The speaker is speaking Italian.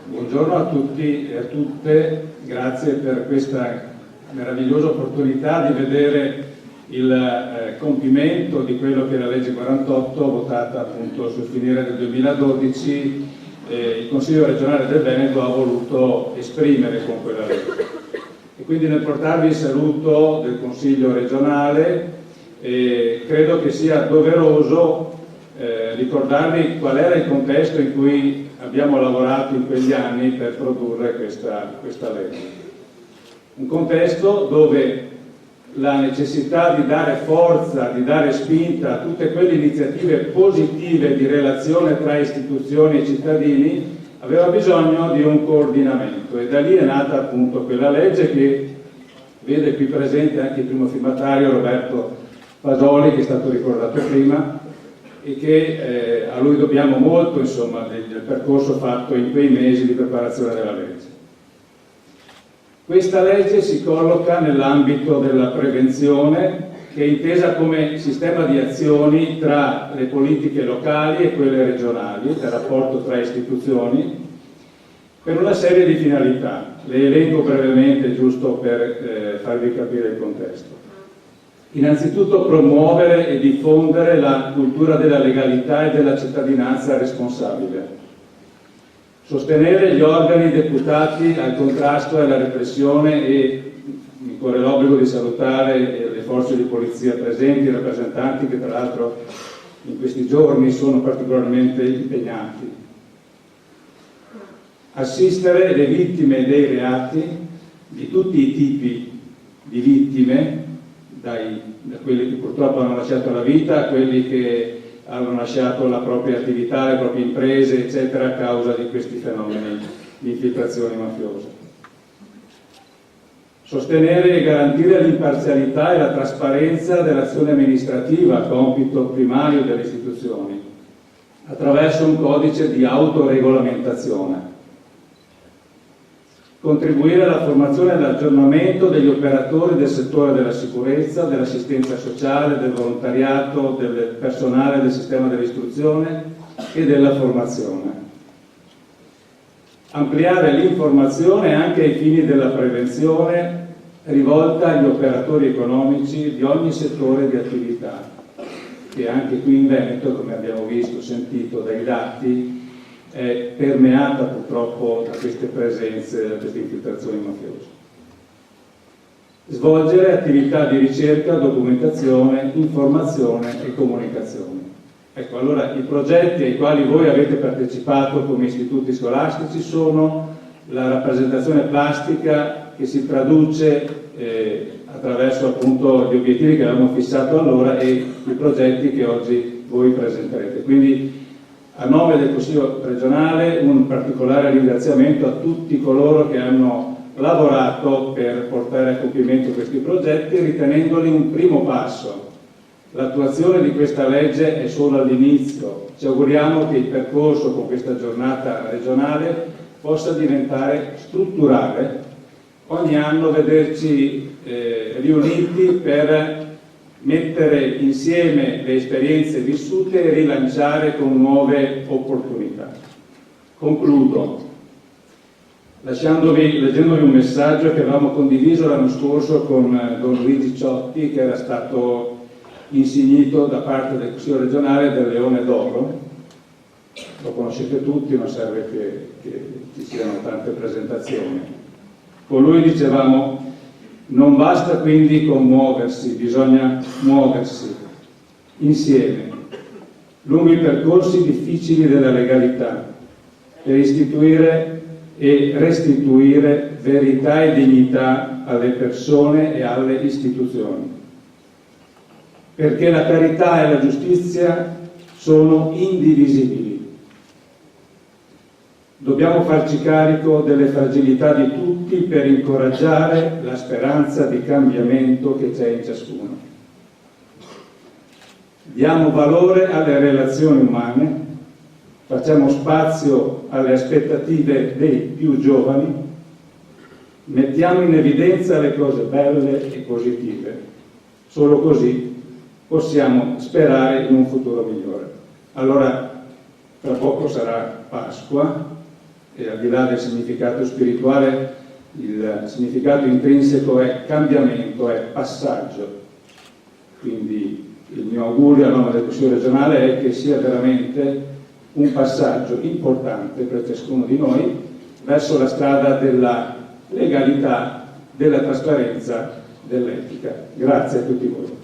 Buongiorno a tutti e a tutte, grazie per questa meravigliosa opportunità di vedere il compimento di quello che è la legge 48, votata appunto sul finire del 2012. Il Consiglio regionale del Veneto ha voluto esprimere con quella legge. E quindi nel portarvi il saluto del Consiglio regionale, credo che sia doveroso ricordarvi qual era il contesto in cui abbiamo lavorato in quegli anni per produrre questa legge. Un contesto dove la necessità di dare forza, di dare spinta a tutte quelle iniziative positive di relazione tra istituzioni e cittadini aveva bisogno di un coordinamento, e da lì è nata appunto quella legge che vede qui presente anche il primo firmatario Roberto Fasoli, che è stato ricordato prima, e che a lui dobbiamo molto, insomma, del percorso fatto in quei mesi di preparazione della legge. Questa legge si colloca nell'ambito della prevenzione, che è intesa come sistema di azioni tra le politiche locali e quelle regionali, del rapporto tra istituzioni, per una serie di finalità. Le elenco brevemente, giusto per farvi capire il contesto. Innanzitutto promuovere e diffondere la cultura della legalità e della cittadinanza responsabile. Sostenere gli organi deputati al contrasto e alla repressione, e mi corre l'obbligo di salutare le forze di polizia presenti, i rappresentanti che tra l'altro in questi giorni sono particolarmente impegnati. Assistere le vittime dei reati, di tutti i tipi di vittime, da quelli che purtroppo hanno lasciato la vita a quelli che hanno lasciato la propria attività, le proprie imprese, eccetera, a causa di questi fenomeni di infiltrazioni mafiose. Sostenere e garantire l'imparzialità e la trasparenza dell'azione amministrativa, compito primario delle istituzioni, attraverso un codice di autoregolamentazione. Contribuire alla formazione e all'aggiornamento degli operatori del settore della sicurezza, dell'assistenza sociale, del volontariato, del personale del sistema dell'istruzione e della formazione. Ampliare l'informazione anche ai fini della prevenzione rivolta agli operatori economici di ogni settore di attività, che anche qui in Veneto, come abbiamo visto, sentito dai dati, è permeata purtroppo da queste presenze, da queste infiltrazioni mafiose. Svolgere attività di ricerca, documentazione, informazione e comunicazione. Ecco, allora i progetti ai quali voi avete partecipato come istituti scolastici sono la rappresentazione plastica che si traduce attraverso appunto gli obiettivi che avevamo fissato allora e i progetti che oggi voi presenterete. Quindi a nome del Consiglio regionale un particolare ringraziamento a tutti coloro che hanno lavorato per portare a compimento questi progetti, ritenendoli un primo passo. L'attuazione di questa legge è solo all'inizio. Ci auguriamo che il percorso con questa giornata regionale possa diventare strutturale, ogni anno vederci riuniti per mettere insieme le esperienze vissute e rilanciare con nuove opportunità. Concludo leggendovi un messaggio che avevamo condiviso l'anno scorso con Don Luigi Ciotti, che era stato insignito da parte del Consiglio regionale del Leone d'Oro. Lo conoscete tutti, non serve che ci siano tante presentazioni. Con lui dicevamo: non basta quindi commuoversi, bisogna muoversi insieme lungo i percorsi difficili della legalità per istituire e restituire verità e dignità alle persone e alle istituzioni. Perché la carità e la giustizia sono indivisibili. Dobbiamo farci carico delle fragilità di tutti per incoraggiare la speranza di cambiamento che c'è in ciascuno. Diamo valore alle relazioni umane, facciamo spazio alle aspettative dei più giovani, mettiamo in evidenza le cose belle e positive. Solo così possiamo sperare in un futuro migliore. Allora, tra poco sarà Pasqua. e al di là del significato spirituale, il significato intrinseco è cambiamento, è passaggio. Quindi il mio augurio a nome del Consiglio regionale è che sia veramente un passaggio importante per ciascuno di noi verso la strada della legalità, della trasparenza, dell'etica. Grazie a tutti voi.